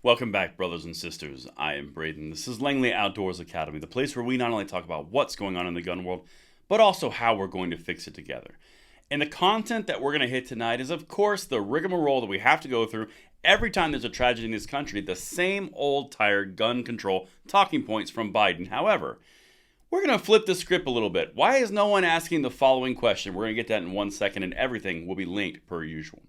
Welcome back, brothers and sisters. I am Braden. This is Langley Outdoors Academy, the place where we not only talk about what's going on in the gun world, but also how we're going to fix it together. And the content that we're going to hit tonight is, of course, the rigmarole that we have to go through every time there's a tragedy in this country, the same old tired gun control talking points from Biden. However, we're going to flip the script a little bit. Why is no one asking the following question? We're going to get that in 1 second, and everything will be linked per usual.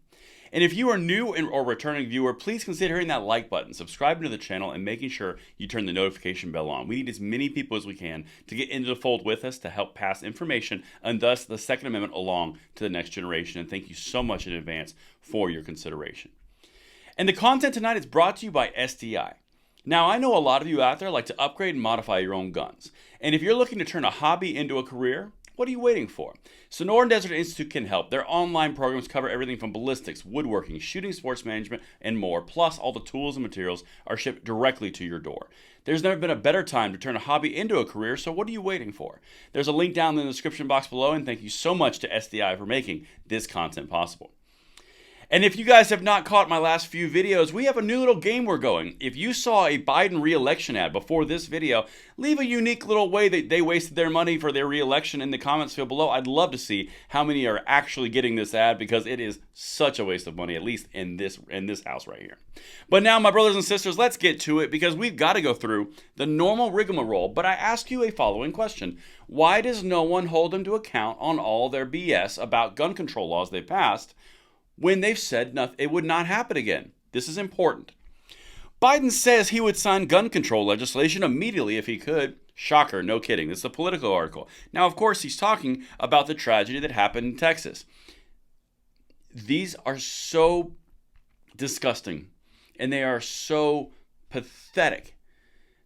And if you are new or returning viewer, please consider hitting that like button, subscribing to the channel, and making sure you turn the notification bell on. We need as many people as we can to get into the fold with us to help pass information and thus the Second Amendment along to the next generation. And thank you so much in advance for your consideration. And the content tonight is brought to you by SDI. Now, I know a lot of you out there like to upgrade and modify your own guns. And if you're looking to turn a hobby into a career, what are you waiting for? Sonoran Desert Institute can help. Their online programs cover everything from ballistics, woodworking, shooting sports management, and more. Plus, all the tools and materials are shipped directly to your door. There's never been a better time to turn a hobby into a career, so what are you waiting for? There's a link down in the description box below, and thank you so much to SDI for making this content possible. And if you guys have not caught my last few videos, we have a new little game we're going. If you saw a Biden re-election ad before this video, leave a unique little way that they wasted their money for their re-election in the comments field below. I'd love to see how many are actually getting this ad because it is such a waste of money, at least in this house right here. But now, my brothers and sisters, let's get to it because we've got to go through the normal rigmarole. But I ask you a following question. Why does no one hold them to account on all their BS about gun control laws they passed when they've said it would not happen again? This is important. Biden says he would sign gun control legislation immediately if he could. Shocker, no kidding. This is a Politico article. Now, of course, he's talking about the tragedy that happened in Texas. These are so disgusting, and they are so pathetic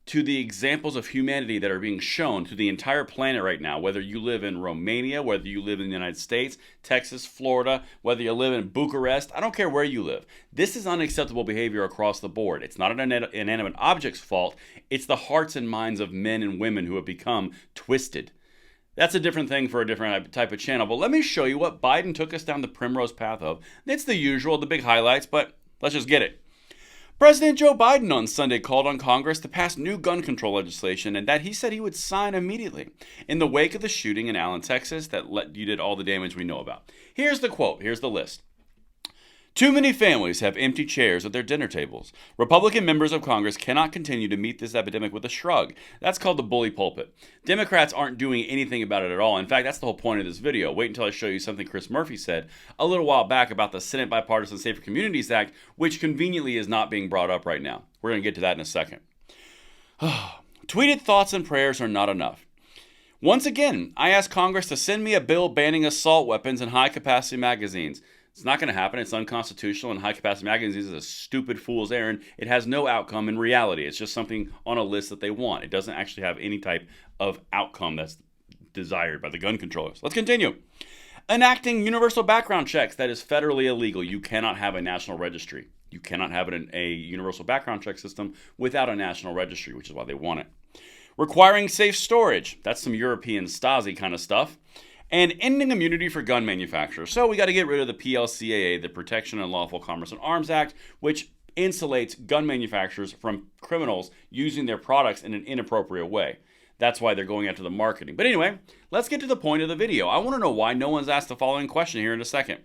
to the examples of humanity that are being shown to the entire planet right now, whether you live in Romania, whether you live in the United States, Texas, Florida, whether you live in Bucharest, I don't care where you live. This is unacceptable behavior across the board. It's not an inanimate object's fault. It's the hearts and minds of men and women who have become twisted. That's a different thing for a different type of channel. But let me show you what Biden took us down the primrose path of. It's the usual, the big highlights, but let's just get it. President Joe Biden on Sunday called on Congress to pass new gun control legislation and that he said he would sign immediately in the wake of the shooting in Allen, Texas that you did all the damage we know about. Here's the quote. Here's the list. Too many families have empty chairs at their dinner tables. Republican members of Congress cannot continue to meet this epidemic with a shrug. That's called the bully pulpit. Democrats aren't doing anything about it at all. In fact, that's the whole point of this video. Wait until I show you something Chris Murphy said a little while back about the Senate Bipartisan Safer Communities Act, which conveniently is not being brought up right now. We're going to get to that in a second. Tweeted thoughts and prayers are not enough. Once again, I asked Congress to send me a bill banning assault weapons and high-capacity magazines. It's not going to happen. It's unconstitutional, and high-capacity magazines is a stupid fool's errand. It has no outcome in reality. It's just something on a list that they want. It doesn't actually have any type of outcome that's desired by the gun controllers. Let's continue. Enacting universal background checks. That is federally illegal. You cannot have a national registry. You cannot have a universal background check system without a national registry, which is why they want it. Requiring safe storage. That's some European Stasi kind of stuff. And ending immunity for gun manufacturers. So we got to get rid of the PLCAA, the Protection and Lawful Commerce and Arms Act, which insulates gun manufacturers from criminals using their products in an inappropriate way. That's why they're going after the marketing. But anyway, let's get to the point of the video. I want to know why no one's asked the following question here in a second.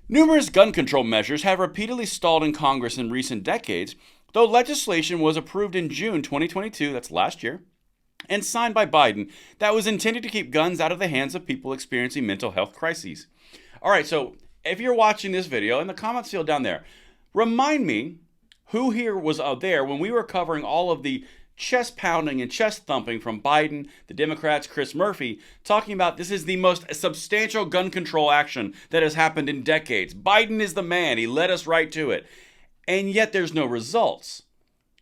Numerous gun control measures have repeatedly stalled in Congress in recent decades, though legislation was approved in June 2022, that's last year, and signed by Biden that was intended to keep guns out of the hands of people experiencing mental health crises. All right, so if you're watching this video, in the comments field down there, remind me who here was out there when we were covering all of the chest pounding and chest thumping from Biden, the Democrats, Chris Murphy, talking about this is the most substantial gun control action that has happened in decades. Biden is the man. He led us right to it. And yet there's no results.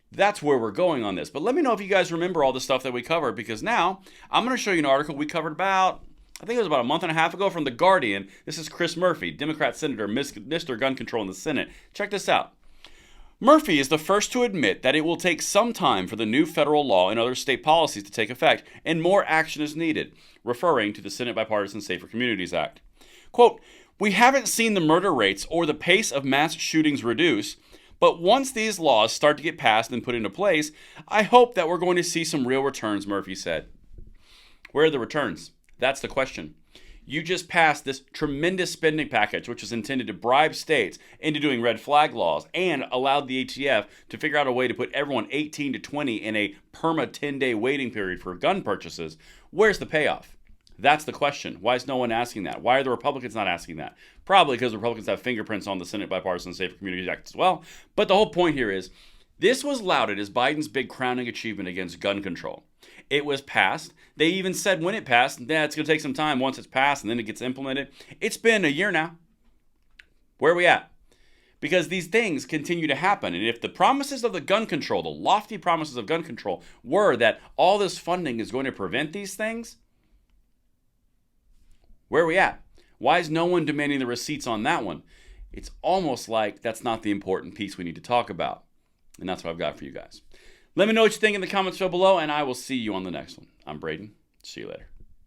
That's where we're going on this. But let me know if you guys remember all the stuff that we covered, because now I'm going to show you an article we covered about, I think it was about a month and a half ago from The Guardian. This is Chris Murphy, Democrat Senator, Mr. Gun Control in the Senate. Check this out. Murphy is the first to admit that it will take some time for the new federal law and other state policies to take effect, and more action is needed, referring to the Senate Bipartisan Safer Communities Act. Quote, "We haven't seen the murder rates or the pace of mass shootings reduce, But once these laws start to get passed and put into place, I hope that we're going to see some real returns, Murphy said. Where are the returns? That's the question. You just passed this tremendous spending package, which was intended to bribe states into doing red flag laws and allowed the ATF to figure out a way to put everyone 18 to 20 in a perma 10-day waiting period for gun purchases. Where's the payoff? That's the question. Why is no one asking that? Why are the Republicans not asking that? Probably because Republicans have fingerprints on the Senate Bipartisan Safer Communities Act as well. But the whole point here is this was lauded as Biden's big crowning achievement against gun control. It was passed. They even said when it passed, it's going to take some time once it's passed and then it gets implemented. It's been a year now. Where are we at? Because these things continue to happen. And if the promises of the gun control, the lofty promises of gun control, were that all this funding is going to prevent these things, where are we at? Why is no one demanding the receipts on that one? It's almost like that's not the important piece we need to talk about. And that's what I've got for you guys. Let me know what you think in the comments below, and I will see you on the next one. I'm Braden. See you later.